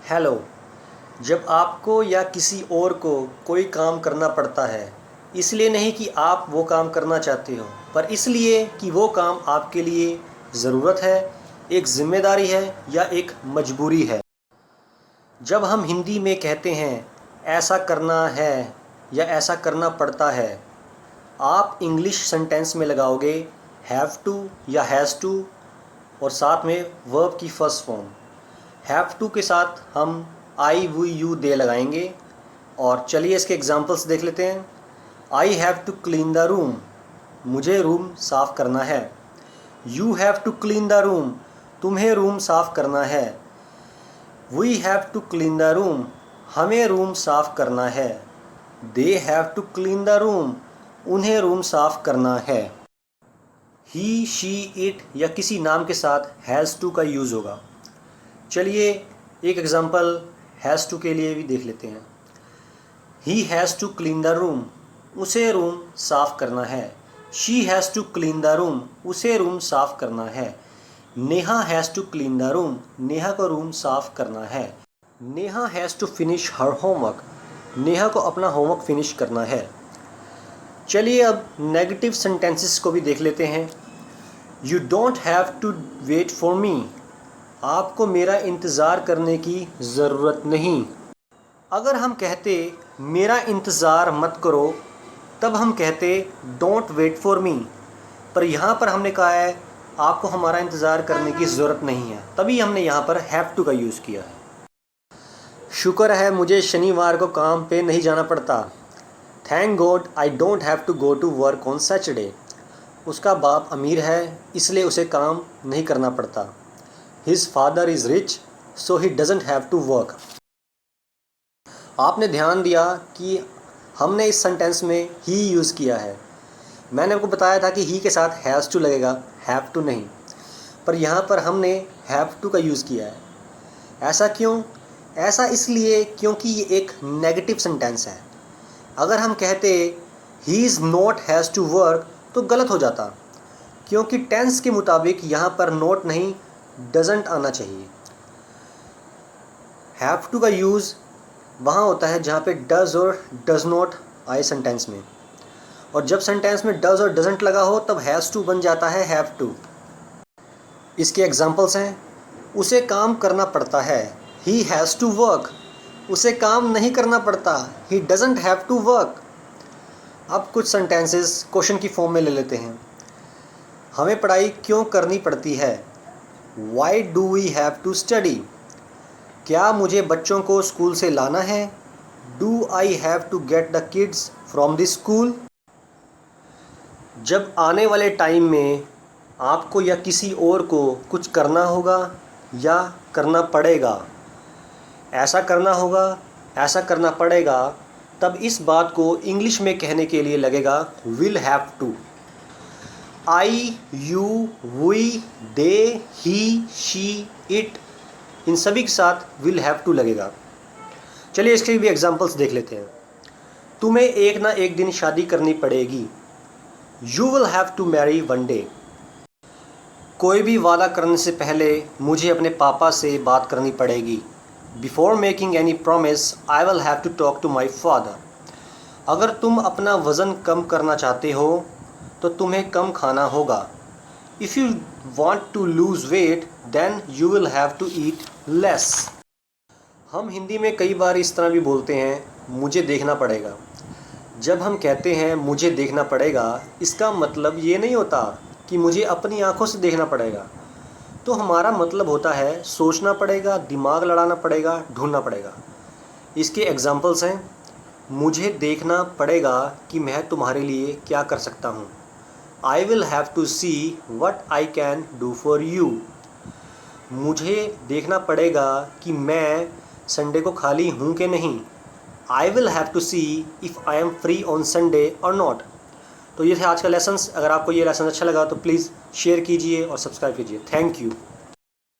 Hello. जब आपको या किसी और को कोई काम करना पड़ता है, इसलिए नहीं कि आप वो काम करना चाहते हो, पर इसलिए कि वो काम आपके लिए ज़रूरत है, एक ज़िम्मेदारी है या एक मजबूरी है। जब हम हिंदी में कहते हैं ऐसा करना है या ऐसा करना पड़ता है, आप इंग्लिश सेंटेंस में लगाओगे हैव टू या हैज़ टू और साथ में वर्ब की फर्स्ट फॉर्म। हैव टू के साथ हम आई वी यू दे लगाएंगे। और चलिए इसके एग्जांपल्स देख लेते हैं। I have to clean the room, मुझे रूम साफ़ करना है। You have to clean the room, तुम्हें रूम साफ़ करना है। We have to clean the room, हमें रूम साफ़ करना है। They have to clean the room, उन्हें रूम साफ़ करना है। ही शी इट या किसी नाम के साथ हैज़ टू का यूज़ होगा। चलिए एक एग्ज़ाम्पल हैज़ टू के लिए भी देख लेते हैं। He has to clean the room, उसे रूम साफ़ करना है। She has to clean the room, उसे रूम साफ़ करना है। Neha has to clean the room, Neha को रूम साफ़ करना है। Neha has to finish her homework, Neha को अपना होमवर्क फिनिश करना है। चलिए अब नेगेटिव सेंटेंसेस को भी देख लेते हैं। You don't have to wait for me, आपको मेरा इंतज़ार करने की ज़रूरत नहीं। अगर हम कहते मेरा इंतज़ार मत करो, तब हम कहते डोंट वेट फॉर मी, पर यहाँ पर हमने कहा है आपको हमारा इंतज़ार करने की ज़रूरत नहीं है, तभी हमने यहाँ पर हैव टू का यूज़ किया है। शुक्र है मुझे शनिवार को काम पे नहीं जाना पड़ता। Thank God I don't have to go to work on Saturday, उसका बाप अमीर है इसलिए उसे काम नहीं करना पड़ता। His father is rich so he doesn't have to work. आपने ध्यान दिया कि हमने इस सेंटेंस में ही यूज़ किया है। मैंने आपको बताया था कि ही के साथ हैज़ टू लगेगा, हैव टू नहीं, पर यहाँ पर हमने हैव टू का यूज़ किया है। ऐसा क्यों? ऐसा इसलिए क्योंकि ये एक नेगेटिव सेंटेंस है। अगर हम कहते he is not has to work तो गलत हो जाता, क्योंकि टेंस के मुताबिक यहाँ पर नॉट नहीं डजंट आना चाहिए। हैव टू का यूज़ वहाँ होता है जहाँ पे डज़ और डज़ नॉट आए सेंटेंस में, और जब सेंटेंस में डज़ और डजंट लगा हो तब हैज़ टू बन जाता है हैव टू। इसके एग्जांपल्स हैं, उसे काम करना पड़ता है, ही हैज़ टू वर्क, उसे काम नहीं करना पड़ता, he doesn't have to work. अब कुछ सेंटेंसेस क्वेश्चन की फॉर्म में ले लेते हैं। हमें पढ़ाई क्यों करनी पड़ती है? Why do we have to study, क्या मुझे बच्चों को स्कूल से लाना है? Do I have to get the kids from the school. जब आने वाले टाइम में आपको या किसी और को कुछ करना होगा या करना पड़ेगा, ऐसा करना होगा, ऐसा करना पड़ेगा, तब इस बात को इंग्लिश में कहने के लिए लगेगा will have to. I, you, we, they, he, she, it, इन सभी के साथ विल हैव टू लगेगा। चलिए इसके भी एग्जांपल्स देख लेते हैं। तुम्हें एक ना एक दिन शादी करनी पड़ेगी, you will have to marry one day. कोई भी वादा करने से पहले मुझे अपने पापा से बात करनी पड़ेगी, before making any promise I will have to talk to my father. अगर तुम अपना वज़न कम करना चाहते हो तो तुम्हें कम खाना होगा, if you want to lose weight then you will have to eat less। हम हिंदी में कई बार इस तरह भी बोलते हैं मुझे देखना पड़ेगा। जब हम कहते हैं मुझे देखना पड़ेगा, इसका मतलब ये नहीं होता कि मुझे अपनी आंखों से देखना पड़ेगा, तो हमारा मतलब होता है सोचना पड़ेगा, दिमाग लड़ाना पड़ेगा, ढूंढना पड़ेगा। इसके एग्जांपल्स हैं, मुझे देखना पड़ेगा कि मैं तुम्हारे लिए क्या कर सकता हूँ। I will have to see what I can do for you। मुझे देखना पड़ेगा कि मैं संडे को खाली हूँ कि नहीं। I will have to see if I am free on Sunday or not। तो ये थे आज का लेसन्स। अगर आपको ये लेसन अच्छा लगा तो प्लीज़ शेयर कीजिए और सब्सक्राइब कीजिए। Thank you.